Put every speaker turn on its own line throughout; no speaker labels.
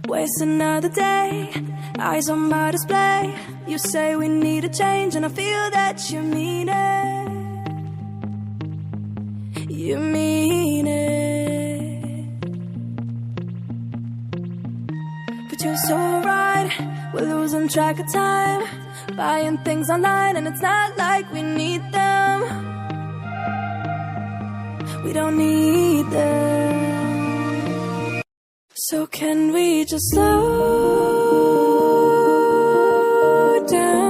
Waste another day, eyes on my display. You say we need a change, and I feel that you mean it. You mean it. But you're so right, we're losing track of time, buying things online, and it's not like we need them. We don't need them. So can we just slow down?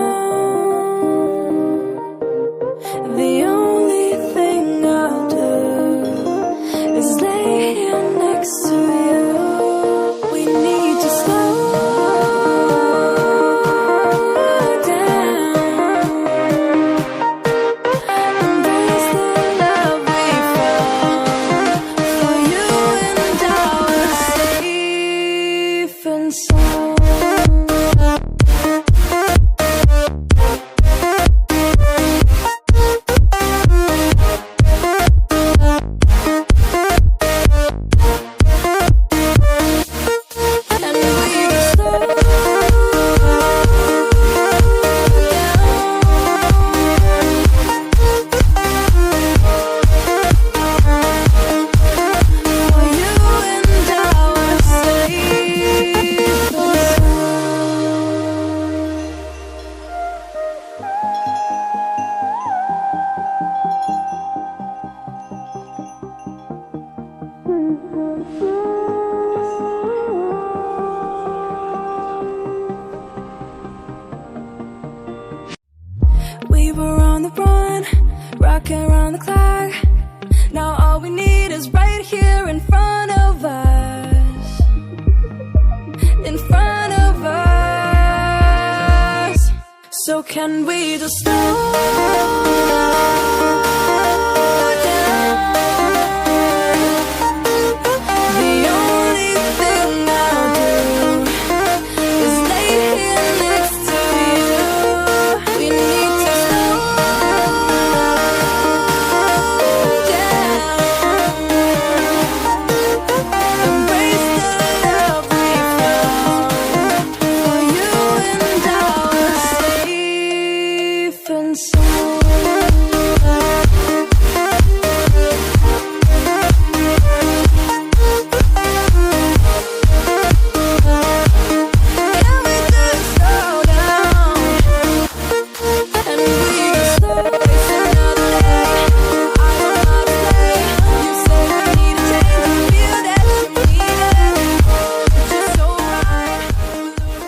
The only thing I'll do is lay here next to you. We need to slow down. Embrace the love we found. For you and I were safe and sound. We were on the run, rocking around the clock. Now all we need is right here in front of us. In front of us. So can we just slow